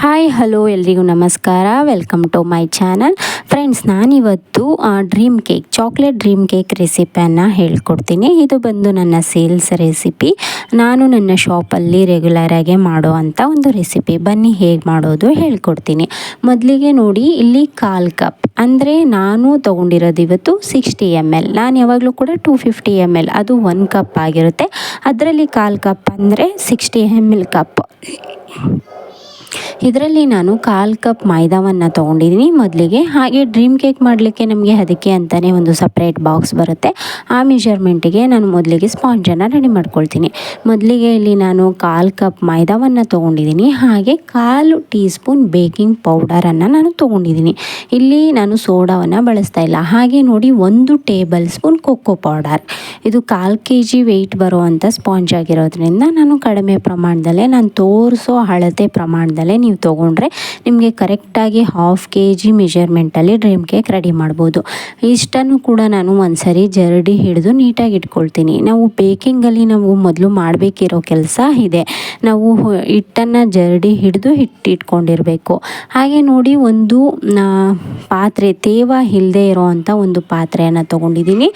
Hi hello ಎಲ್ರಿಗೂ ನಮಸ್ಕಾರ. Welcome to my channel. Friends, ನಾನಿವತ್ತು dream cake, chocolate dream cake ರೆಸಿಪಿಯನ್ನು ಹೇಳ್ಕೊಡ್ತೀನಿ. ಇದು ಬಂದು ನನ್ನ ಸೇಲ್ಸ್ ರೆಸಿಪಿ. ನಾನು ನನ್ನ ಶಾಪಲ್ಲಿ ರೆಗ್ಯುಲರಾಗಿ ಮಾಡುವಂಥ ಒಂದು ರೆಸಿಪಿ. ಬನ್ನಿ ಹೇಗೆ ಮಾಡೋದು ಹೇಳ್ಕೊಡ್ತೀನಿ. ಮೊದಲಿಗೆ ನೋಡಿ, ಇಲ್ಲಿ 1/4 ಕಪ್ ಅಂದರೆ ನಾನು ತೊಗೊಂಡಿರೋದು ಇವತ್ತು 60 ml. ನಾನು ಯಾವಾಗಲೂ ಕೂಡ 250 ml, ಅದು 1 ಕಪ್ ಆಗಿರುತ್ತೆ. ಅದರಲ್ಲಿ 1/4 ಕಪ್ ಅಂದರೆ 60 ml ಕಪ್. ಇದರಲ್ಲಿ ನಾನು 1/4 ಕಪ್ ಮೈದಾವನ್ನು ತೊಗೊಂಡಿದ್ದೀನಿ ಮೊದಲಿಗೆ. ಹಾಗೆ ಡ್ರೀಮ್ ಕೇಕ್ ಮಾಡಲಿಕ್ಕೆ ನಮಗೆ ಅದಕ್ಕೆ ಅಂತಲೇ ಒಂದು ಸಪ್ರೇಟ್ ಬಾಕ್ಸ್ ಬರುತ್ತೆ. ಆ ಮೆಜರ್ಮೆಂಟಿಗೆ ನಾನು ಮೊದಲಿಗೆ ಸ್ಪಾಂಜನ್ನು ರೆಡಿ ಮಾಡ್ಕೊಳ್ತೀನಿ. ಮೊದಲಿಗೆ ಇಲ್ಲಿ ನಾನು 1/4 ಕಪ್ ಮೈದಾವನ್ನು ತೊಗೊಂಡಿದ್ದೀನಿ. ಹಾಗೆ 1/4 ಟೀ ಸ್ಪೂನ್ ಬೇಕಿಂಗ್ ಪೌಡರನ್ನು ನಾನು ತೊಗೊಂಡಿದ್ದೀನಿ. ಇಲ್ಲಿ ನಾನು ಸೋಡಾವನ್ನು ಬಳಸ್ತಾ ಇಲ್ಲ. ಹಾಗೆ ನೋಡಿ, 1 ಟೇಬಲ್ ಸ್ಪೂನ್ ಕೊಕ್ಕೋ ಪೌಡರ್. ಇದು 1/4 kg ವೆಯ್ಟ್ ಬರುವಂಥ ಸ್ಪಾಂಜ್ ಆಗಿರೋದ್ರಿಂದ ನಾನು ಕಡಿಮೆ ಪ್ರಮಾಣದಲ್ಲೇ, ನಾನು ತೋರಿಸೋ ಅಳತೆ ಪ್ರಮಾಣದಲ್ಲೇ ನೀವು ತೊಗೊಂಡ್ರೆ ನಿಮಗೆ ಕರೆಕ್ಟಾಗಿ 1/2 kg ಮೆಜರ್ಮೆಂಟಲ್ಲಿ ಡ್ರೀಮ್ ಕೇಕ್ ರೆಡಿ ಮಾಡ್ಬೋದು. ಇಷ್ಟನ್ನು ಕೂಡ ನಾನು ಒಂದ್ಸರಿ ಜರಡಿ ಹಿಡಿದು ನೀಟಾಗಿ ಇಟ್ಕೊಳ್ತೀನಿ. ನಾವು ಬೇಕಿಂಗಲ್ಲಿ ನಾವು ಮೊದಲು ಮಾಡಬೇಕಿರೋ ಕೆಲಸ ಇದೆ. ನಾವು ಹಿಟ್ಟನ್ನು ಜರಡಿ ಹಿಡಿದು ಇಟ್ಕೊಂಡಿರಬೇಕು. ಹಾಗೆ ನೋಡಿ, ಒಂದು ಪಾತ್ರೆ, ತೇವ ಇಲ್ಲದೆ ಇರೋವಂಥ ಒಂದು ಪಾತ್ರೆಯನ್ನು ತೊಗೊಂಡಿದ್ದೀನಿ.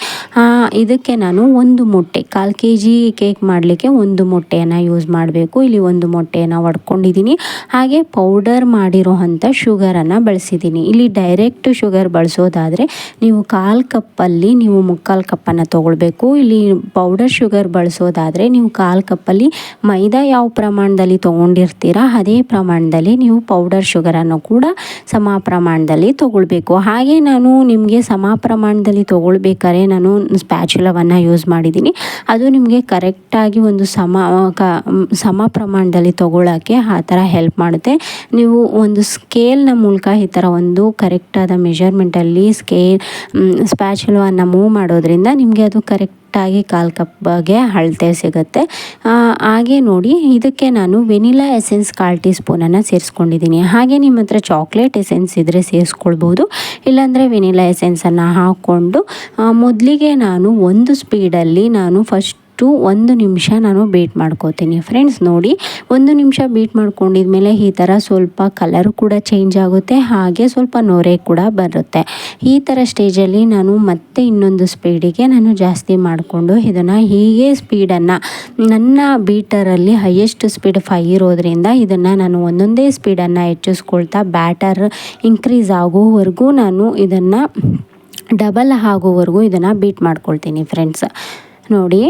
ಇದಕ್ಕೆ ನಾನು 1 ಮೊಟ್ಟೆ, 1/4 kg ಕೇಕ್ ಮಾಡಲಿಕ್ಕೆ 1 ಮೊಟ್ಟೆಯನ್ನು ಯೂಸ್ ಮಾಡಬೇಕು. ಇಲ್ಲಿ 1 ಮೊಟ್ಟೆಯನ್ನು ಒಡ್ಕೊಂಡಿದ್ದೀನಿ. ಹಾಗೆ ಪೌಡರ್ ಮಾಡಿರೋ ಅಂಥ ಶುಗರನ್ನು ಬಳಸಿದ್ದೀನಿ. ಇಲ್ಲಿ ಡೈರೆಕ್ಟ್ ಶುಗರ್ ಬಳಸೋದಾದರೆ ನೀವು 1/4 ಕಪ್ಪಲ್ಲಿ ನೀವು 3/4 ಕಪ್ಪನ್ನು ತೊಗೊಳ್ಬೇಕು. ಇಲ್ಲಿ ಪೌಡರ್ ಶುಗರ್ ಬಳಸೋದಾದರೆ ನೀವು 1/4 ಕಪ್ಪಲ್ಲಿ ಮೈದಾ ಯಾವ ಪ್ರಮಾಣದಲ್ಲಿ ತೊಗೊಂಡಿರ್ತೀರ ಅದೇ ಪ್ರಮಾಣದಲ್ಲಿ ನೀವು ಪೌಡರ್ ಶುಗರನ್ನು ಕೂಡ ಸಮ ಪ್ರಮಾಣದಲ್ಲಿ ತೊಗೊಳ್ಬೇಕು. ಹಾಗೆ ನಾನು ನಿಮಗೆ ಸಮ ಪ್ರಮಾಣದಲ್ಲಿ ತೊಗೊಳ್ಬೇಕಾದ್ರೆ ನಾನು ಸ್ಪ್ಯಾಚುಲವನ್ನು ಯೂಸ್ ಮಾಡಿದ್ದೀನಿ. ಅದು ನಿಮಗೆ ಕರೆಕ್ಟಾಗಿ ಒಂದು ಸಮ ಪ್ರಮಾಣದಲ್ಲಿ ತೊಗೊಳ್ಳೋಕ್ಕೆ ಆ ಥರ ಹೆಲ್ಪ್ ಮಾಡುತ್ತೆ. ನೀವು ಒಂದು ಸ್ಕೇಲ್ನ ಮೂಲಕ ಈ ಥರ ಒಂದು ಕರೆಕ್ಟಾದ ಮೆಜರ್ಮೆಂಟಲ್ಲಿ ಸ್ಪ್ಯಾಚುಲವನ್ನು ಮೂವ್ ಮಾಡೋದ್ರಿಂದ ನಿಮಗೆ ಅದು ಕರೆಕ್ಟಾಗಿ 1/4 ಕಪ್ಗೆ ಅಳತೆ ಸಿಗುತ್ತೆ. ಹಾಗೆ ನೋಡಿ, ಇದಕ್ಕೆ ನಾನು ವೆನಿಲಾ ಎಸೆನ್ಸ್ 1/4 ಟೀ ಸ್ಪೂನನ್ನು ಸೇರಿಸ್ಕೊಂಡಿದ್ದೀನಿ. ಹಾಗೆ ನಿಮ್ಮ ಹತ್ರ ಚಾಕ್ಲೇಟ್ ಎಸೆನ್ಸ್ ಇದ್ದರೆ ಸೇರಿಸ್ಕೊಳ್ಬೋದು. ಇಲ್ಲಾಂದರೆ ವೆನಿಲಾ ಎಸೆನ್ಸನ್ನು ಹಾಕ್ಕೊಂಡು ಮೊದಲಿಗೆ ನಾನು ಒಂದು ಸ್ಪೀಡಲ್ಲಿ ನಾನು ಫಸ್ಟು 1 ನಿಮಿಷ ನಾನು ಬೀಟ್ ಮಾಡ್ಕೋತೀನಿ. ಫ್ರೆಂಡ್ಸ್ ನೋಡಿ, 1 ನಿಮಿಷ ಬೀಟ್ ಮಾಡ್ಕೊಂಡಿದ್ಮೇಲೆ ಈ ಥರ ಸ್ವಲ್ಪ ಕಲರು ಕೂಡ ಚೇಂಜ್ ಆಗುತ್ತೆ. ಹಾಗೆ ಸ್ವಲ್ಪ ನೊರೆ ಕೂಡ ಬರುತ್ತೆ. ಈ ಥರ ಸ್ಟೇಜಲ್ಲಿ ನಾನು ಮತ್ತೆ ಇನ್ನೊಂದು ಸ್ಪೀಡಿಗೆ ನಾನು ಜಾಸ್ತಿ ಮಾಡಿಕೊಂಡು ಇದನ್ನು ಹೀಗೆ ಸ್ಪೀಡನ್ನು, ನನ್ನ ಬೀಟರಲ್ಲಿ ಹೈಯೆಸ್ಟ್ ಸ್ಪೀಡ್ 5 ಇರೋದ್ರಿಂದ ಇದನ್ನು ನಾನು ಒಂದೊಂದೇ ಸ್ಪೀಡನ್ನು ಹೆಚ್ಚಿಸ್ಕೊಳ್ತಾ ಬ್ಯಾಟರ್ ಇನ್ಕ್ರೀಸ್ ಆಗೋವರೆಗೂ ನಾನು ಇದನ್ನು ಡಬಲ್ ಆಗೋವರೆಗೂ ಇದನ್ನು ಬೀಟ್ ಮಾಡ್ಕೊಳ್ತೀನಿ. ಫ್ರೆಂಡ್ಸ್ ನೋಡಿ,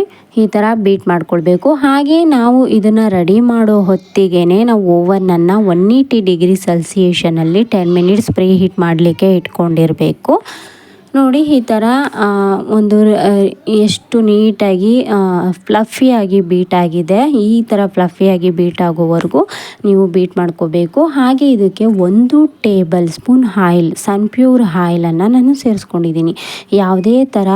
ಈ ಥರ ಬೀಟ್ ಮಾಡ್ಕೊಳ್ಬೇಕು. ಹಾಗೆ ನಾವು ಇದನ್ನು ರೆಡಿ ಮಾಡೋ ಹೊತ್ತಿಗೆ ನಾವು ಓವನನ್ನು 180 ಡಿಗ್ರಿ ಸೆಲ್ಸಿಯಸ್ನಲ್ಲಿ 10 ಮಿನಿಟ್ಸ್ ಪ್ರೀ ಹೀಟ್ ಮಾಡಲಿಕ್ಕೆ ಇಟ್ಕೊಂಡಿರಬೇಕು. ನೋಡಿ, ಈ ಥರ ಒಂದು ಎಷ್ಟು ನೀಟಾಗಿ ಫ್ಲಫಿಯಾಗಿ ಬೀಟ್ ಆಗಿದೆ. ಈ ಥರ ಫ್ಲಫಿಯಾಗಿ ಬೀಟ್ ಆಗೋವರೆಗೂ ನೀವು ಬೀಟ್ ಮಾಡ್ಕೋಬೇಕು. ಹಾಗೆ ಇದಕ್ಕೆ 1 ಟೇಬಲ್ ಸ್ಪೂನ್ ಆಯಿಲ್, ಸನ್ಪ್ಯೂರ್ ಆಯಿಲನ್ನು ನಾನು ಸೇರಿಸ್ಕೊಂಡಿದ್ದೀನಿ. ಯಾವುದೇ ಥರ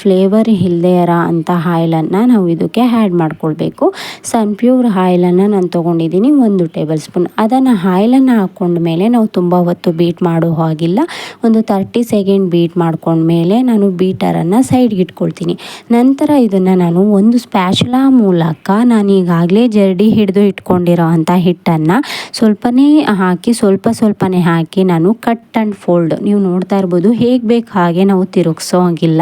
ಫ್ಲೇವರ್ ಇಲ್ಲದೆ ಇರೋ ಅಂಥ ಆಯಿಲನ್ನು ನಾವು ಇದಕ್ಕೆ ಆ್ಯಡ್ ಮಾಡ್ಕೊಳ್ಬೇಕು. ಸನ್ಪ್ಯೂರ್ ಆಯಿಲನ್ನು ನಾನು ತೊಗೊಂಡಿದ್ದೀನಿ 1 ಟೇಬಲ್ ಸ್ಪೂನ್. ಅದನ್ನು ಆಯಿಲನ್ನು ಹಾಕ್ಕೊಂಡ್ಮೇಲೆ ನಾವು ತುಂಬ ಹೊತ್ತು ಬೀಟ್ ಮಾಡೋ ಹಾಗಿಲ್ಲ. ಒಂದು 30 ಸೆಕೆಂಡ್ ಬೀಟ್ ಮಾಡ್ಕೊಂಡ್ಮೇಲೆ ನಾನು ಬೀಟರನ್ನು ಸೈಡ್ಗೆ ಇಟ್ಕೊಳ್ತೀನಿ. ನಂತರ ಇದನ್ನು ನಾನು ಒಂದು ಸ್ಪ್ಯಾಚುಲಾ ಮೂಲಕ ನಾನು ಈಗಾಗಲೇ ಜರಡಿ ಹಿಡಿದು ಇಟ್ಕೊಂಡಿರೋ ಅಂಥ ಹಿಟ್ಟನ್ನು ಸ್ವಲ್ಪನೇ ಹಾಕಿ ನಾನು ಕಟ್ ಆ್ಯಂಡ್ ಫೋಲ್ಡ್, ನೀವು ನೋಡ್ತಾ ಇರ್ಬೋದು, ಹೇಗೆ ಬೇಕು ಹಾಗೆ ನಾವು ತಿರುಗಿಸೋ ಹಾಗಿಲ್ಲ.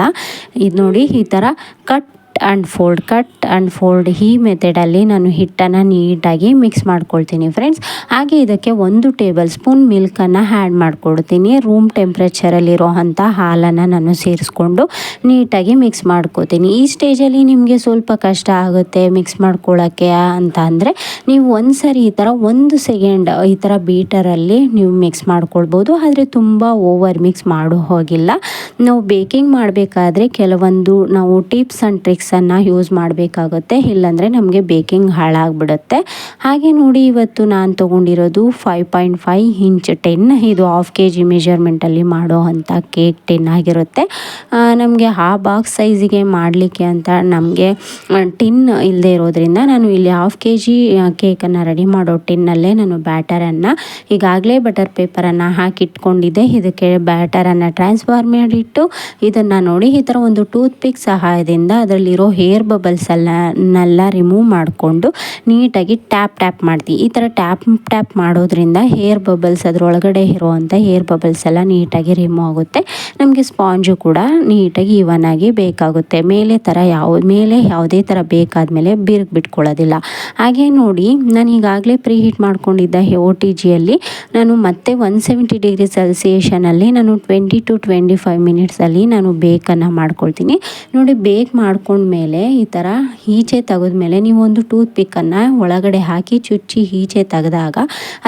ಇದು ನೋಡಿ, ಈ ಥರ ಕಟ್ ಆ್ಯಂಡ್ ಫೋಲ್ಡ್ ಈ ಮೆಥಡಲ್ಲಿ ನಾನು ಹಿಟ್ಟನ್ನು ನೀಟಾಗಿ ಮಿಕ್ಸ್ ಮಾಡ್ಕೊಳ್ತೀನಿ. ಫ್ರೆಂಡ್ಸ್, ಹಾಗೆ ಇದಕ್ಕೆ 1 ಟೇಬಲ್ ಸ್ಪೂನ್ ಮಿಲ್ಕನ್ನು ಆ್ಯಡ್ ಮಾಡ್ಕೊಳ್ತೀನಿ. ರೂಮ್ ಟೆಂಪ್ರೇಚರಲ್ಲಿರೋ ಅಂಥ ಹಾಲನ್ನು ನಾನು ಸೇರಿಸ್ಕೊಂಡು ನೀಟಾಗಿ ಮಿಕ್ಸ್ ಮಾಡ್ಕೋತೀನಿ. ಈ ಸ್ಟೇಜಲ್ಲಿ ನಿಮಗೆ ಸ್ವಲ್ಪ ಕಷ್ಟ ಆಗುತ್ತೆ ಮಿಕ್ಸ್ ಮಾಡ್ಕೊಳ್ಳೋಕ್ಕೆ ಅಂತ ಅಂದರೆ ನೀವು ಒಂದ್ಸರಿ ಈ ಥರ 1 ಸೆಕೆಂಡ್ ಈ ಥರ ಬೀಟರಲ್ಲಿ ನೀವು ಮಿಕ್ಸ್ ಮಾಡ್ಕೊಳ್ಬೋದು. ಆದರೆ ತುಂಬ ಓವರ್ ಮಿಕ್ಸ್ ಮಾಡೋ ಹೋಗಿಲ್ಲ. ನಾವು ಬೇಕಿಂಗ್ ಮಾಡಬೇಕಾದ್ರೆ ಕೆಲವೊಂದು ನಾವು ಟಿಪ್ಸ್ ಆ್ಯಂಡ್ ಟ್ರಿಕ್ಸನ್ನು ಯೂಸ್ ಮಾಡಬೇಕಾಗುತ್ತೆ. ಇಲ್ಲಾಂದರೆ ನಮಗೆ ಬೇಕಿಂಗ್ ಹಾಳಾಗ್ಬಿಡುತ್ತೆ. ಹಾಗೆ ನೋಡಿ, ಇವತ್ತು ನಾನು ತೊಗೊಂಡಿರೋದು 5.5 ಇಂಚ್ ಟಿನ್. ಇದು 1/2 kg ಮೆಜರ್ಮೆಂಟಲ್ಲಿ ಮಾಡೋ ಅಂಥ ಕೇಕ್ ಟಿನ್ ಆಗಿರುತ್ತೆ. ನಮಗೆ ಆ ಬಾಕ್ಸ್ ಸೈಜಿಗೆ ಮಾಡಲಿಕ್ಕೆ ಅಂತ ನಮಗೆ ಟಿನ್ ಇಲ್ಲದೆ ಇರೋದ್ರಿಂದ ನಾನು ಇಲ್ಲಿ 1/2 kg ಕೇಕನ್ನು ರೆಡಿ ಮಾಡೋ ಟಿನ್ನಲ್ಲೇ ನಾನು ಬ್ಯಾಟರನ್ನು ಈಗಾಗಲೇ ಬಟರ್ ಪೇಪರನ್ನು ಹಾಕಿಟ್ಕೊಂಡಿದ್ದೆ. ಇದಕ್ಕೆ ಬ್ಯಾಟರನ್ನು ಟ್ರಾನ್ಸ್ಫರ್ ಮಾಡಿಟ್ಟು ಇದನ್ನು ನೋಡಿ, ಈ ಥರ ಒಂದು ಟೂತ್ ಪಿಕ್ ಸಹಾಯದಿಂದ ಅದರಲ್ಲಿ ಇರೋ ಹೇರ್ ಬಬಲ್ಸನ್ನೆಲ್ಲ ರಿಮೂವ್ ಮಾಡಿಕೊಂಡು ನೀಟಾಗಿ ಟ್ಯಾಪ್ ಮಾಡ್ತೀವಿ. ಈ ಥರ ಟ್ಯಾಪ್ ಮಾಡೋದ್ರಿಂದ ಹೇರ್ ಬಬಲ್ಸ್ ಅದರೊಳಗಡೆ ಇರುವಂಥ ಹೇರ್ ಬಬಲ್ಸ್ ಎಲ್ಲ ನೀಟಾಗಿ ರಿಮೂವ್ ಆಗುತ್ತೆ. ನಮಗೆ ಸ್ಪಾಂಜು ಕೂಡ ನೀಟಾಗಿ ಇವನಾಗಿ ಬೇಕಾಗುತ್ತೆ. ಮೇಲೆ ಯಾವುದೇ ಥರ ಬೇಕಾದಮೇಲೆ ಬಿಟ್ಕೊಳ್ಳೋದಿಲ್ಲ. ಹಾಗೆ ನೋಡಿ, ನಾನು ಈಗಾಗಲೇ ಪ್ರೀ ಹೀಟ್ ಮಾಡ್ಕೊಂಡಿದ್ದ OTGಯಲ್ಲಿ ನಾನು ಮತ್ತೆ 170 ಡಿಗ್ರಿ ಸೆಲ್ಸಿಯಷನಲ್ಲಿ ನಾನು 20 to 25 ಮಿನಿಟ್ಸಲ್ಲಿ ನಾನು ಬೇಕನ್ನು ಮಾಡ್ಕೊಳ್ತೀನಿ. ನೋಡಿ, ಬೇಕ್ ಮಾಡ್ಕೊಂಡ್ಮೇಲೆ ಈ ಥರ ಈಚೆ ತೆಗೆದ್ಮೇಲೆ ನೀವು ಒಂದು ಟೂತ್ ಪಿಕ್ಕನ್ನು ಒಳಗಡೆ ಹಾಕಿ ಚುಚ್ಚಿ ಈಚೆ ತೆಗೆದಾಗ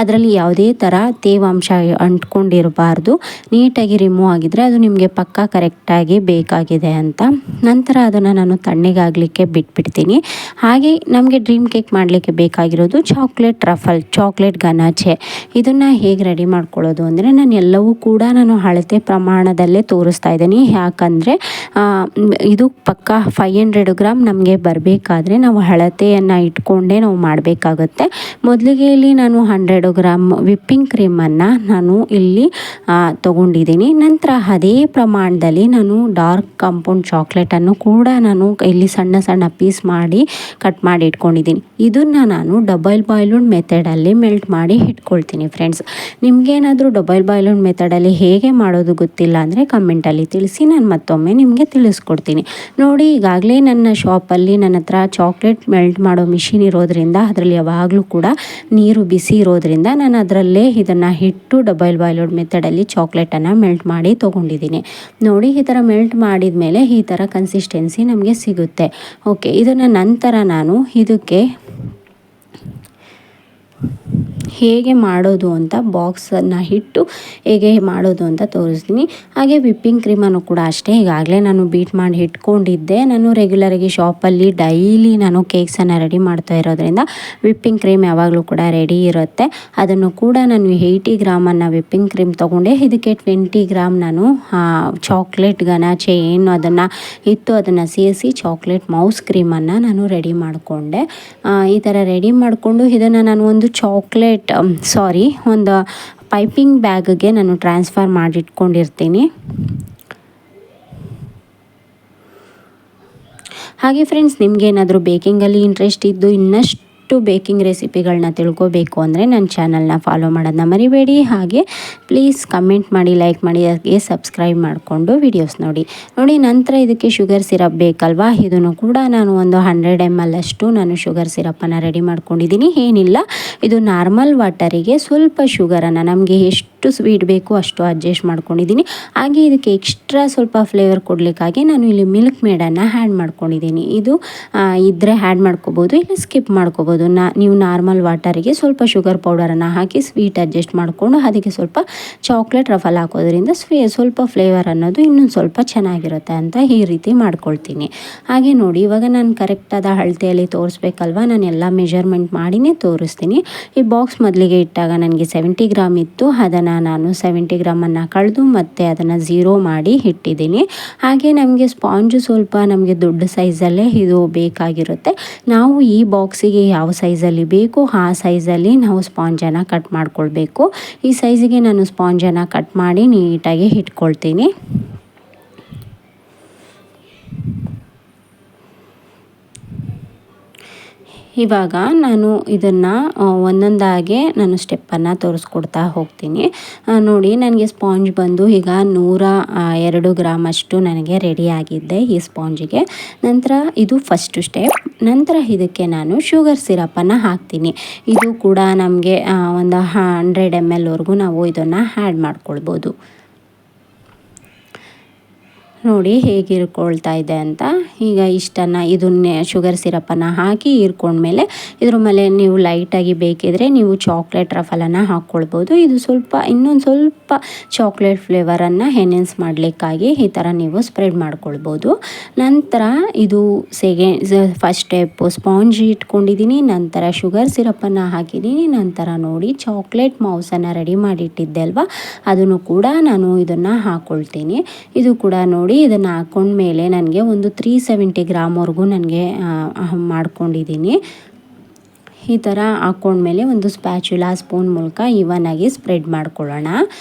ಅದರಲ್ಲಿ ಯಾವುದೇ ಥರ ತೇವಾಂಶ ಅಂಟ್ಕೊಂಡಿರಬಾರ್ದು. ನೀಟಾಗಿ ರಿಮೂವ್ ಆಗಿದ್ರೆ ಅದು ನಿಮಗೆ ಪಕ್ಕ ಕರೆಕ್ಟಾಗಿ ಬೇಕಾಗಿದೆ ಅಂತ. ನಂತರ ಅದನ್ನು ನಾನು ತಣ್ಣಗಾಗಲಿಕ್ಕೆ ಬಿಟ್ಬಿಡ್ತೀನಿ. ಹಾಗೆ ನಮಗೆ ಡ್ರೀಮ್ ಕೇಕ್ ಮಾಡಲಿಕ್ಕೆ ಬೇಕಾಗಿರೋದು ಚಾಕ್ಲೇಟ್ ಗನಾಚೆ. ಇದನ್ನು ಹೇಗೆ ರೆಡಿ ಮಾಡ್ಕೊಳ್ಳೋದು ಅಂದರೆ, ನಾನು ಅಳತೆ ಪ್ರಮಾಣದಲ್ಲೇ ತೋರಿಸ್ತಾ ಇದ್ದೀನಿ. ಯಾಕಂದರೆ ಇದು ಪಕ್ಕ 500 ಗ್ರಾಮ್ ನಮಗೆ ಬರಬೇಕಾದ್ರೆ ನಾವು ಅಳತೆಯನ್ನು ಇಟ್ಕೊಂಡೇ ನಾವು ಮಾಡಬೇಕಾಗುತ್ತೆ. ಮೊದಲಿಗೆ ಇಲ್ಲಿ ನಾನು 100 ಗ್ರಾಮ್ ವಿಪ್ಪಿಂಗ್ ಕ್ರೀಮನ್ನು ನಾನು ಇಲ್ಲಿ ತೊಗೊಂಡಿದ್ದೀನಿ. ನಂತರ ಅದೇ ಪ್ರಮಾಣದಲ್ಲಿ ನಾನು ಡಾರ್ಕ್ ಕಾಂಪೌಂಡ್ ಚಾಕ್ಲೇಟನ್ನು ಕೂಡ ನಾನು ಇಲ್ಲಿ ಸಣ್ಣ ಪೀಸ್ ಮಾಡಿ ಕಟ್ ಮಾಡಿ ಇಟ್ಕೊಂಡಿದ್ದೀನಿ. ಇದನ್ನು ನಾನು ಡಬಲ್ ಬಾಯ್ಲ್ಡ್ ಮೆಥಡಲ್ಲಿ ಮೆಲ್ಟ್ ಮಾಡಿ ಇಟ್ಕೊಳ್ತೀನಿ. ಫ್ರೆಂಡ್ಸ್, ನಿಮಗೇನಾದರೂ ಡಬಲ್ ಬಾಯ್ಲ್ಡ್ ಮೆಥಡಲ್ಲಿ ಹೇಗೆ ಮಾಡೋದು ಗೊತ್ತಿಲ್ಲ ಅಂದರೆ ಕಮೆಂಟಲ್ಲಿ ತಿಳಿಸಿ, ನಾನು ಮತ್ತೊಮ್ಮೆ ನಿಮಗೆ ತಿಳಿಸ್ಕೊಡ್ತೀನಿ. ನೋಡಿ, ಈಗಾಗಲೇ ನನ್ನ ಶಾಪಲ್ಲಿ ನನ್ನ ಹತ್ರ ಚಾಕ್ಲೇಟ್ ಮೆಲ್ಟ್ ಮಾಡೋ ಮಿಷಿನ್ ಇರೋದ್ರಿಂದ ಅದರಲ್ಲಿ ಯಾವಾಗಲೂ ಕೂಡ ನೀರು ಬಿಸಿ ಇರೋದ್ರಿಂದ ನಾನು ಅದರಲ್ಲೇ ಇದನ್ನು ಇಟ್ಟು ಡಬಲ್ ಬಾಯ್ಲ್ಡ್ ಮೆಥಡಲ್ಲಿ ಚಾಕ್ಲೇಟನ್ನು ಮೆಲ್ಟ್ ಮಾಡಿ ತೊಗೊಂಡಿದ್ದೀನಿ. ನೋಡಿ, ಈ ಥರ ಮೆಲ್ಟ್ ಮಾಡಿದ ಮೇಲೆ ಈ ಥರ ಕನ್ಸಿಸ್ಟೆನ್ಸಿ ನಮಗೆ ಸಿಗುತ್ತೆ. ಓಕೆ, ಇದನ್ನು ನಂತರ ನಾನು ಇದಕ್ಕೆ ಹೇಗೆ ಮಾಡೋದು ಅಂತ ಬಾಕ್ಸನ್ನು ಇಟ್ಟು ಹೇಗೆ ಮಾಡೋದು ಅಂತ ತೋರಿಸ್ತೀನಿ. ಹಾಗೆ ವಿಪ್ಪಿಂಗ್ ಕ್ರೀಮನ್ನು ಕೂಡ ಅಷ್ಟೇ ಈಗಾಗಲೇ ನಾನು ಬೀಟ್ ಮಾಡಿ ಇಟ್ಕೊಂಡಿದ್ದೆ. ನಾನು ರೆಗ್ಯುಲರಾಗಿ ಶಾಪಲ್ಲಿ ಡೈಲಿ ನಾನು ಕೇಕ್ಸನ್ನು ರೆಡಿ ಮಾಡ್ತಾ ಇರೋದ್ರಿಂದ ವಿಪ್ಪಿಂಗ್ ಕ್ರೀಮ್ ಯಾವಾಗಲೂ ಕೂಡ ರೆಡಿ ಇರುತ್ತೆ. ಅದನ್ನು ಕೂಡ ನಾನು 80 ಗ್ರಾಮನ್ನು ವಿಪ್ಪಿಂಗ್ ಕ್ರೀಮ್ ತೊಗೊಂಡೆ. ಇದಕ್ಕೆ 20 ಗ್ರಾಮ್ ನಾನು ಚಾಕ್ಲೇಟ್ ಗನಾಚೆ ಏನು ಅದನ್ನು ಸೇರಿಸಿ ಚಾಕ್ಲೇಟ್ ಮೌಸ್ ಕ್ರೀಮನ್ನು ನಾನು ರೆಡಿ ಮಾಡಿಕೊಂಡೆ. ಈ ಥರ ರೆಡಿ ಮಾಡಿಕೊಂಡು ಇದನ್ನು ನಾನು ಒಂದು ಒಂದು ಪೈಪಿಂಗ್ ಬ್ಯಾಗ್ಗೆ ನಾನು ಟ್ರಾನ್ಸ್ಫರ್ ಮಾಡಿಟ್ಕೊಂಡಿರ್ತೀನಿ. ಹಾಗೆ ಫ್ರೆಂಡ್ಸ್, ನಿಮಗೇನಾದರೂ ಬೇಕಿಂಗಲ್ಲಿ ಇಂಟ್ರೆಸ್ಟ್ ಇದ್ದು ಇನ್ನಷ್ಟು ಬೇಕಿಂಗ್ ರೆಸಿಪಿಗಳನ್ನ ತಿಳ್ಕೋಬೇಕು ಅಂದರೆ ನನ್ನ ಚಾನಲ್ನ ಫಾಲೋ ಮಾಡೋದನ್ನ ಮರಿಬೇಡಿ. ಹಾಗೆ ಪ್ಲೀಸ್ ಕಮೆಂಟ್ ಮಾಡಿ, ಲೈಕ್ ಮಾಡಿ, ಅದಕ್ಕೆ ಸಬ್ಸ್ಕ್ರೈಬ್ ಮಾಡಿಕೊಂಡು ವಿಡಿಯೋಸ್ ನೋಡಿ. ನಂತರ ಇದಕ್ಕೆ ಶುಗರ್ ಸಿರಪ್ ಬೇಕಲ್ವಾ, ಇದನ್ನು ಕೂಡ ನಾನು ಒಂದು 100 ml ಅಷ್ಟು ನಾನು ಶುಗರ್ ಸಿರಪ್ಪನ್ನು ರೆಡಿ ಮಾಡ್ಕೊಂಡಿದ್ದೀನಿ. ಏನಿಲ್ಲ, ಇದು ನಾರ್ಮಲ್ ವಾಟರಿಗೆ ಸ್ವಲ್ಪ ಶುಗರನ್ನು ನಮಗೆ ಎಷ್ಟು ಸ್ವೀಟ್ ಬೇಕು ಅಷ್ಟು ಅಡ್ಜಸ್ಟ್ ಮಾಡ್ಕೊಂಡಿದ್ದೀನಿ. ಹಾಗೆ ಇದಕ್ಕೆ ಎಕ್ಸ್ಟ್ರಾ ಸ್ವಲ್ಪ ಫ್ಲೇವರ್ ಕೊಡಲಿಕ್ಕಾಗಿ ನಾನು ಇಲ್ಲಿ ಮಿಲ್ಕ್ ಮೇಡನ್ನು ಆ್ಯಡ್ ಮಾಡ್ಕೊಂಡಿದ್ದೀನಿ. ಇದು ಇದ್ದರೆ ಆ್ಯಡ್ ಮಾಡ್ಕೋಬೋದು, ಇಲ್ಲ ಸ್ಕಿಪ್ ಮಾಡ್ಕೋಬೋದು. ನೀವು ನಾರ್ಮಲ್ ವಾಟರಿಗೆ ಸ್ವಲ್ಪ ಶುಗರ್ ಪೌಡರನ್ನು ಹಾಕಿ ಸ್ವೀಟ್ ಅಡ್ಜಸ್ಟ್ ಮಾಡಿಕೊಂಡು ಅದಕ್ಕೆ ಸ್ವಲ್ಪ ಚಾಕ್ಲೇಟ್ ರಫಲ್ ಹಾಕೋದ್ರಿಂದ ಸ್ವಲ್ಪ ಫ್ಲೇವರ್ ಅನ್ನೋದು ಇನ್ನೊಂದು ಸ್ವಲ್ಪ ಚೆನ್ನಾಗಿರುತ್ತೆ ಅಂತ ಈ ರೀತಿ ಮಾಡ್ಕೊಳ್ತೀನಿ. ಹಾಗೆ ನೋಡಿ, ಇವಾಗ ನಾನು ಕರೆಕ್ಟಾದ ಅಳತೆಯಲ್ಲಿ ತೋರಿಸ್ಬೇಕಲ್ವ, ನಾನು ಎಲ್ಲ ಮೆಜರ್ಮೆಂಟ್ ಮಾಡಿನೇ ತೋರಿಸ್ತೀನಿ. ಈ ಬಾಕ್ಸ್ ಮೊದಲಿಗೆ ಇಟ್ಟಾಗ ನನಗೆ 70 ಗ್ರಾಮ್ ಇತ್ತು. ಅದನ್ನು ನಾನು 70 ಗ್ರಾಮನ್ನು ಕಳೆದು ಮತ್ತೆ ಅದನ್ನು 0 ಮಾಡಿ ಇಟ್ಟಿದ್ದೀನಿ. ಹಾಗೆ ನಮಗೆ ಸ್ಪಾಂಜು ಸ್ವಲ್ಪ ನಮಗೆ ದೊಡ್ಡ ಸೈಜಲ್ಲೇ ಇದು ಬೇಕಾಗಿರುತ್ತೆ. ನಾವು ಈ ಬಾಕ್ಸಿಗೆ ಯಾವ ಸೈಜಲ್ಲಿ ಬೇಕು ಆ ಸೈಜಲ್ಲಿ ನಾವು ಸ್ಪಾಂಜನ್ನು ಕಟ್ ಮಾಡ್ಕೊಳ್ಬೇಕು. ಈ ಸೈಜಿಗೆ ನಾನು ಸ್ಪಾಂಜನ್ನು ಕಟ್ ಮಾಡಿ ನೀಟಾಗಿ ಇಟ್ಕೊಳ್ತೀನಿ. ಇವಾಗ ನಾನು ಇದನ್ನು ಒಂದೊಂದಾಗೆ ನಾನು ಸ್ಟೆಪ್ಪನ್ನು ತೋರಿಸ್ಕೊಡ್ತಾ ಹೋಗ್ತೀನಿ. ನೋಡಿ, ನನಗೆ ಸ್ಪಾಂಜ್ ಬಂದು ಈಗ 102 ಗ್ರಾಮ್ ಅಷ್ಟು ನನಗೆ ರೆಡಿ ಆಗಿದ್ದೆ ಈ ಸ್ಪಾಂಜಿಗೆ. ನಂತರ ಇದು ಫಸ್ಟು ಸ್ಟೆಪ್. ನಂತರ ಇದಕ್ಕೆ ನಾನು ಶುಗರ್ ಸಿರಪ್ಪನ್ನು ಹಾಕ್ತೀನಿ. ಇದು ಕೂಡ ನಮಗೆ ಒಂದು 100 ml ವರೆಗೂ ನಾವು ಇದನ್ನು ಆ್ಯಡ್ ಮಾಡ್ಕೊಳ್ಬೋದು. ನೋಡಿ ಹೇಗೆ ಹೀರ್ಕೊಳ್ತಾ ಇದೆ ಅಂತ. ಈಗ ಇಷ್ಟನ್ನು ಇದನ್ನೇ ಶುಗರ್ ಸಿರಪ್ಪನ್ನು ಹಾಕಿ ಹೀರ್ಕೊಂಡ್ಮೇಲೆ ಇದ್ರ ಮೇಲೆ ನೀವು ಲೈಟಾಗಿ ಬೇಕಿದ್ರೆ ನೀವು ಚಾಕ್ಲೇಟ್ ರಫಲನ್ನು ಹಾಕ್ಕೊಳ್ಬೋದು. ಇದು ಇನ್ನೊಂದು ಸ್ವಲ್ಪ ಚಾಕ್ಲೇಟ್ ಫ್ಲೇವರನ್ನು ಎನ್ಹ್ಯಾನ್ಸ್ ಮಾಡಲಿಕ್ಕಾಗಿ ಈ ಥರ ನೀವು ಸ್ಪ್ರೆಡ್ ಮಾಡ್ಕೊಳ್ಬೋದು. ನಂತರ ಇದು ಫಸ್ಟ್ ಸ್ಟೆಪ್ಪು ಸ್ಪಾಂಜ್ ಇಟ್ಕೊಂಡಿದ್ದೀನಿ. ನಂತರ ಶುಗರ್ ಸಿರಪ್ಪನ್ನು ಹಾಕಿದ್ದೀನಿ. ನಂತರ ನೋಡಿ ಚಾಕ್ಲೇಟ್ ಮೌಸನ್ನು ರೆಡಿ ಮಾಡಿಟ್ಟಿದ್ದೆ ಅಲ್ವಾ, ಅದನ್ನು ಕೂಡ ನಾನು ಇದನ್ನು ಹಾಕ್ಕೊಳ್ತೀನಿ. ಇದು ಕೂಡ ನೋಡಿ ಇದನ್ನು ಹಾಕ್ಕೊಂಡ್ಮೇಲೆ ನನಗೆ ಒಂದು 370 ಗ್ರಾಮ್ವರೆಗೂ ನನಗೆ ಮಾಡ್ಕೊಂಡಿದ್ದೀನಿ. ಈ ಥರ ಹಾಕ್ಕೊಂಡ್ಮೇಲೆ ಒಂದು ಸ್ಪ್ಯಾಚುಲಾ ಮೂಲಕ ಇವನಾಗಿ ಸ್ಪ್ರೆಡ್ ಮಾಡ್ಕೊಳ್ಳೋಣ.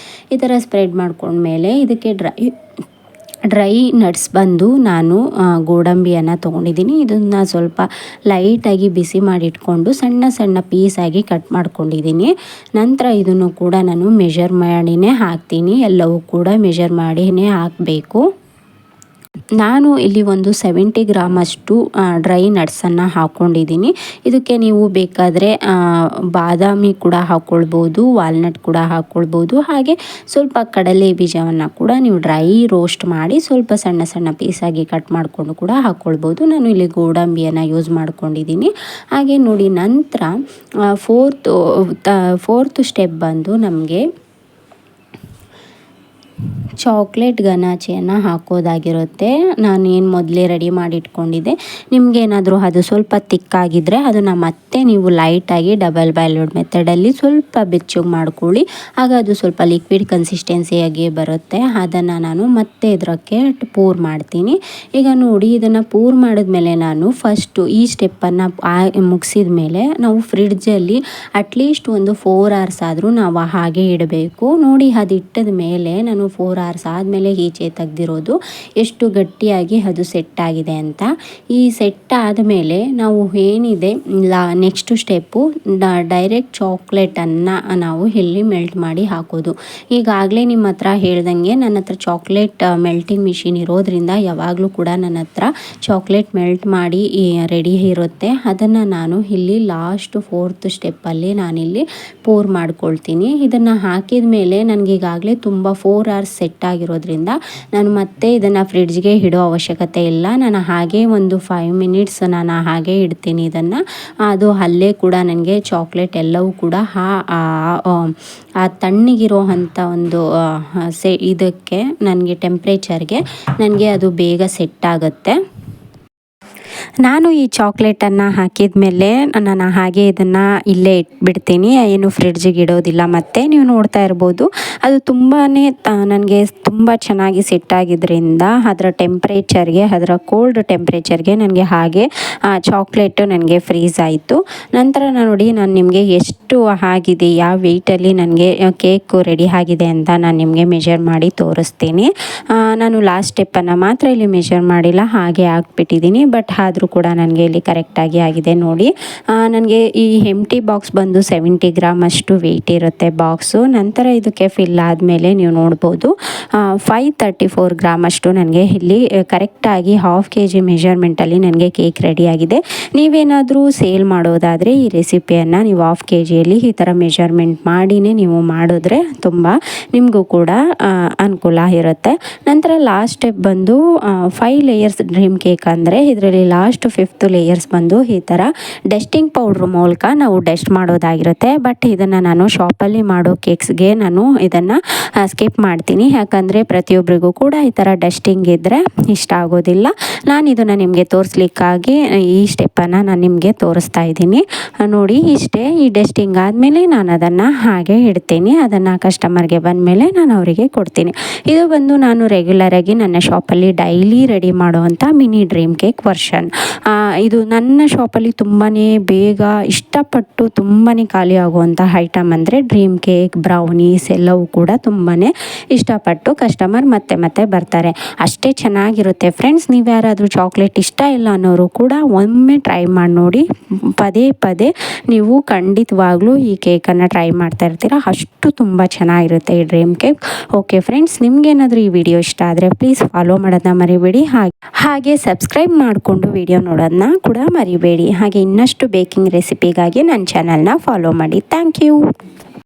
ಈ ಥರ ಸ್ಪ್ರೆಡ್ ಮಾಡ್ಕೊಂಡ್ಮೇಲೆ ಇದಕ್ಕೆ ಡ್ರೈ ನಟ್ಸ್ ಬಂದು ನಾನು ಗೋಡಂಬಿಯನ್ನು ತೊಗೊಂಡಿದ್ದೀನಿ. ಇದನ್ನು ಸ್ವಲ್ಪ ಲೈಟಾಗಿ ಬಿಸಿ ಮಾಡಿಟ್ಕೊಂಡು ಸಣ್ಣ ಸಣ್ಣ ಪೀಸಾಗಿ ಕಟ್ ಮಾಡ್ಕೊಂಡಿದ್ದೀನಿ. ನಂತರ ಇದನ್ನು ಕೂಡ ನಾನು ಮೆಷರ್ ಮಾಡಿನೇ ಹಾಕ್ತೀನಿ. ಎಲ್ಲವೂ ಕೂಡ ಮೆಷರ್ ಮಾಡಿನೇ ಹಾಕಬೇಕು. ನಾನು ಇಲ್ಲಿ ಒಂದು 70 ಗ್ರಾಮಷ್ಟು ಡ್ರೈ ನಟ್ಸನ್ನು ಹಾಕ್ಕೊಂಡಿದ್ದೀನಿ. ಇದಕ್ಕೆ ನೀವು ಬೇಕಾದರೆ ಬಾದಾಮಿ ಕೂಡ ಹಾಕ್ಕೊಳ್ಬೋದು, ವಾಲ್ನಟ್ ಕೂಡ ಹಾಕ್ಕೊಳ್ಬೋದು. ಹಾಗೆ ಸ್ವಲ್ಪ ಕಡಲೆ ಬೀಜವನ್ನು ಕೂಡ ನೀವು ಡ್ರೈ ರೋಸ್ಟ್ ಮಾಡಿ ಸ್ವಲ್ಪ ಸಣ್ಣ ಸಣ್ಣ ಪೀಸಾಗಿ ಕಟ್ ಮಾಡಿಕೊಂಡು ಕೂಡ ಹಾಕ್ಕೊಳ್ಬೋದು. ನಾನು ಇಲ್ಲಿ ಗೋಡಂಬಿಯನ್ನು ಯೂಸ್ ಮಾಡ್ಕೊಂಡಿದ್ದೀನಿ. ಹಾಗೆ ನೋಡಿ, ನಂತರ ಫೋರ್ತ್ ಸ್ಟೆಪ್ ಬಂದು ನಮಗೆ ಚಾಕ್ಲೇಟ್ ಗನಾಚೆಯನ್ನು ಹಾಕೋದಾಗಿರುತ್ತೆ. ನಾನು ಏನು ಮೊದಲೇ ರೆಡಿ ಮಾಡಿ ಇಟ್ಕೊಂಡಿದ್ದೆ. ನಿಮಗೇನಾದರೂ ಅದು ಸ್ವಲ್ಪ ತಿಕ್ಕಾಗಿದ್ದರೆ ಅದನ್ನು ಮತ್ತೆ ನೀವು ಲೈಟಾಗಿ ಡಬಲ್ ಬಾಯ್ಲ್ಡ್ ಮೆಥಡಲ್ಲಿ ಸ್ವಲ್ಪ ಬೆಚ್ಚಗೆ ಮಾಡ್ಕೊಳ್ಳಿ. ಆಗ ಅದು ಸ್ವಲ್ಪ ಲಿಕ್ವಿಡ್ ಕನ್ಸಿಸ್ಟೆನ್ಸಿಯಾಗಿ ಬರುತ್ತೆ. ಅದನ್ನು ನಾನು ಮತ್ತೆ ಇದಕ್ಕೆ ಪೂರ್ ಮಾಡ್ತೀನಿ. ಈಗ ನೋಡಿ, ಇದನ್ನು ಪೂರ್ ಮಾಡಿದ್ಮೇಲೆ ನಾನು ಫಸ್ಟು ಈ ಸ್ಟೆಪ್ಪನ್ನು ಮುಗಿಸಿದ ಮೇಲೆ ನಾವು ಫ್ರಿಡ್ಜಲ್ಲಿ ಅಟ್ಲೀಸ್ಟ್ ಒಂದು 4 hours ಆದರೂ ನಾವು ಹಾಗೆ ಇಡಬೇಕು. ನೋಡಿ, ಅದು ಇಟ್ಟದ ಮೇಲೆ ನಾನು 4 hours ಆದಮೇಲೆ ಈಚೆ ತೆಗೆದಿರೋದು ಎಷ್ಟು ಗಟ್ಟಿಯಾಗಿ ಅದು ಸೆಟ್ ಆಗಿದೆ ಅಂತ. ಈ ಸೆಟ್ ಆದಮೇಲೆ ನಾವು ಏನಿದೆ ನೆಕ್ಸ್ಟ್ ಸ್ಟೆಪ್ಪು ಡೈರೆಕ್ಟ್ ಚಾಕ್ಲೇಟನ್ನು ನಾವು ಇಲ್ಲಿ ಮೆಲ್ಟ್ ಮಾಡಿ ಹಾಕೋದು. ಈಗಾಗಲೇ ನಿಮ್ಮ ಹತ್ರ ಹೇಳ್ದಂಗೆ ನನ್ನ ಹತ್ರ ಚಾಕ್ಲೇಟ್ ಮೆಲ್ಟಿಂಗ್ ಮಿಷಿನ್ ಇರೋದ್ರಿಂದ ಯಾವಾಗಲೂ ಕೂಡ ನನ್ನ ಹತ್ರ ಚಾಕ್ಲೇಟ್ ಮೆಲ್ಟ್ ಮಾಡಿ ರೆಡಿ ಇರುತ್ತೆ. ಅದನ್ನು ನಾನು ಇಲ್ಲಿ ಲಾಸ್ಟ್ 4th ಸ್ಟೆಪ್ಪಲ್ಲಿ ನಾನಿಲ್ಲಿ ಪೋರ್ ಮಾಡ್ಕೊಳ್ತೀನಿ. ಇದನ್ನು ಹಾಕಿದ ಮೇಲೆ ನನಗೀಗಾಗಲೇ ತುಂಬ 4 hours ಸೆಟ್ ಆಗಿರೋದ್ರಿಂದ ನಾನು ಮತ್ತೆ ಇದನ್ನು ಫ್ರಿಡ್ಜ್ಗೆ ಇಡೋ ಅವಶ್ಯಕತೆ ಇಲ್ಲ. ನಾನು ಹಾಗೆ ಒಂದು 5 minutes ನಾನು ಹಾಗೆ ಇಡ್ತೀನಿ ಇದನ್ನು. ಅದು ಅಲ್ಲೇ ಕೂಡ ನನಗೆ ಚಾಕ್ಲೇಟ್ ಎಲ್ಲವೂ ಕೂಡ ಆ ತಣ್ಣಗಿರೋ ಅಂಥ ಒಂದು ಇದಕ್ಕೆ ನನಗೆ ಟೆಂಪ್ರೇಚರ್ಗೆ ನನಗೆ ಅದು ಬೇಗ ಸೆಟ್ ಆಗುತ್ತೆ. ನಾನು ಈ ಚಾಕ್ಲೇಟನ್ನು ಹಾಕಿದ ಮೇಲೆ ನಾನು ಹಾಗೆ ಇದನ್ನು ಇಲ್ಲೇ ಇಟ್ಬಿಡ್ತೀನಿ, ಏನು ಫ್ರಿಡ್ಜಿಗೆ ಇಡೋದಿಲ್ಲ. ಮತ್ತು ನೀವು ನೋಡ್ತಾ ಇರ್ಬೋದು, ಅದು ತುಂಬಾ ನನಗೆ ತುಂಬ ಚೆನ್ನಾಗಿ ಸೆಟ್ ಆಗಿದ್ದರಿಂದ ಅದರ ಟೆಂಪ್ರೇಚರ್ಗೆ, ಅದರ ಕೋಲ್ಡ್ ಟೆಂಪ್ರೇಚರ್ಗೆ ನನಗೆ ಹಾಗೆ ಚಾಕ್ಲೇಟು ನನಗೆ ಫ್ರೀಸ್ ಆಯಿತು. ನಂತರ ನೋಡಿ, ನಾನು ನಿಮಗೆ ಎಷ್ಟು ಆಗಿದೆ, ಯಾವ ವೆಯ್ಟಲ್ಲಿ ನನಗೆ ಕೇಕು ರೆಡಿ ಆಗಿದೆ ಅಂತ ನಾನು ನಿಮಗೆ ಮೆಷರ್ ಮಾಡಿ ತೋರಿಸ್ತೀನಿ. ನಾನು ಲಾಸ್ಟ್ ಸ್ಟೆಪ್ಪನ್ನು ಮಾತ್ರ ಇಲ್ಲಿ ಮೆಷರ್ ಮಾಡಿಲ್ಲ, ಹಾಗೆ ಹಾಕ್ಬಿಟ್ಟಿದ್ದೀನಿ. ಬಟ್ ಆದರೂ ಕೂಡ ನನಗೆ ಇಲ್ಲಿ ಕರೆಕ್ಟಾಗಿ ಆಗಿದೆ ನೋಡಿ. ನನಗೆ ಈ ಎಂಟಿ ಬಾಕ್ಸ್ ಬಂದು 70 ಗ್ರಾಮ್ ಅಷ್ಟು ವೆಯ್ಟ್ ಇರುತ್ತೆ ಬಾಕ್ಸು. ನಂತರ ಇದಕ್ಕೆ ಫಿಲ್ ಆದಮೇಲೆ ನೀವು ನೋಡ್ಬೋದು 534 ಗ್ರಾಮ್ ಅಷ್ಟು ನನಗೆ ಇಲ್ಲಿ ಕರೆಕ್ಟಾಗಿ 1/2 kg ಮೆಷರ್ಮೆಂಟಲ್ಲಿ ನನಗೆ ಕೇಕ್ ರೆಡಿಯಾಗಿದೆ. ನೀವೇನಾದರೂ ಸೇಲ್ ಮಾಡೋದಾದರೆ ಈ ರೆಸಿಪಿಯನ್ನು ನೀವು 1/2 kgಯಲ್ಲಿ ಈ ಥರ ಮೆಷರ್ಮೆಂಟ್ ಮಾಡಿನೇ ನೀವು ಮಾಡಿದ್ರೆ ತುಂಬ ನಿಮಗೂ ಕೂಡ ಅನುಕೂಲ ಇರುತ್ತೆ. ನಂತರ ಲಾಸ್ಟ್ ಸ್ಟೆಪ್ ಬಂದು 5 ಲೇಯರ್ಸ್ ಡ್ರೀಮ್ ಕೇಕ್ ಅಂದರೆ ಇದರಲ್ಲಿ ಲಾಸ್ಟ್ 5th ಲೇಯರ್ಸ್ ಬಂದು ಈ ಥರ ಡಸ್ಟಿಂಗ್ ಪೌಡ್ರ್ ಮೂಲಕ ನಾವು ಡಸ್ಟ್ ಮಾಡೋದಾಗಿರುತ್ತೆ. ಬಟ್ ಇದನ್ನು ನಾನು ಶಾಪಲ್ಲಿ ಮಾಡೋ ಕೇಕ್ಸ್ಗೆ ನಾನು ಇದನ್ನು ಸ್ಕಿಪ್ ಮಾಡ್ತೀನಿ. ಯಾಕಂದರೆ ಪ್ರತಿಯೊಬ್ಬರಿಗೂ ಕೂಡ ಈ ಥರ ಡಸ್ಟಿಂಗ್ ಇದ್ದರೆ ಇಷ್ಟ ಆಗೋದಿಲ್ಲ. ನಾನು ಇದನ್ನು ನಿಮಗೆ ತೋರಿಸ್ಲಿಕ್ಕಾಗಿ ಈ ಸ್ಟೆಪ್ಪನ್ನು ನಾನು ನಿಮಗೆ ತೋರಿಸ್ತಾ ಇದ್ದೀನಿ. ನೋಡಿ, ಇಷ್ಟೇ. ಈ ಡಸ್ಟಿಂಗ್ ಆದಮೇಲೆ ನಾನು ಅದನ್ನು ಹಾಗೆ ಇಡ್ತೀನಿ. ಅದನ್ನು ಕಸ್ಟಮರ್ಗೆ ಬಂದಮೇಲೆ ನಾನು ಅವರಿಗೆ ಕೊಡ್ತೀನಿ. ಇದು ಬಂದು ನಾನು ರೆಗ್ಯುಲರಾಗಿ ನನ್ನ ಶಾಪಲ್ಲಿ ಡೈಲಿ ರೆಡಿ ಮಾಡುವಂಥ ಮಿನಿ ಡ್ರೀಮ್ ಕೇಕ್ ವರ್ಷನ್. ಇದು ನನ್ನ ಶಾಪಲ್ಲಿ ತುಂಬಾ ಬೇಗ ಇಷ್ಟಪಟ್ಟು ತುಂಬಾ ಖಾಲಿ ಆಗುವಂಥ ಐಟಮ್ ಅಂದರೆ ಡ್ರೀಮ್ ಕೇಕ್, ಬ್ರೌನೀಸ್ ಎಲ್ಲವೂ ಕೂಡ ತುಂಬಾ ಇಷ್ಟಪಟ್ಟು ಕಸ್ಟಮರ್ ಮತ್ತೆ ಮತ್ತೆ ಬರ್ತಾರೆ. ಅಷ್ಟೇ ಚೆನ್ನಾಗಿರುತ್ತೆ ಫ್ರೆಂಡ್ಸ್. ನೀವು ಯಾರಾದರೂ ಚಾಕ್ಲೇಟ್ ಇಷ್ಟ ಇಲ್ಲ ಅನ್ನೋರು ಕೂಡ ಒಮ್ಮೆ ಟ್ರೈ ಮಾಡಿ ನೋಡಿ. ಪದೇ ಪದೇ ನೀವು ಖಂಡಿತವಾಗ್ಲೂ ಈ ಕೇಕನ್ನು ಟ್ರೈ ಮಾಡ್ತಾ ಇರ್ತೀರ, ಅಷ್ಟು ತುಂಬ ಚೆನ್ನಾಗಿರುತ್ತೆ ಈ ಡ್ರೀಮ್ ಕೇಕ್. ಓಕೆ ಫ್ರೆಂಡ್ಸ್, ನಿಮಗೇನಾದರೂ ಈ ವಿಡಿಯೋ ಇಷ್ಟ ಆದರೆ ಪ್ಲೀಸ್ ಫಾಲೋ ಮಾಡೋದನ್ನ ಮರಿಬೇಡಿ. ಹಾಗೆ ಸಬ್ಸ್ಕ್ರೈಬ್ ಮಾಡಿಕೊಂಡು ವಿಡಿಯೋ ನೋಡೋದನ್ನ ಕೂಡ ಮರಿಬೇಡಿ. ಹಾಗೆ ಇನ್ನಷ್ಟು ಬೇಕಿಂಗ್ ರೆಸಿಪಿಗಾಗಿ ನನ್ನ ಚಾನಲ್ನ ಫಾಲೋ ಮಾಡಿ. Thank you.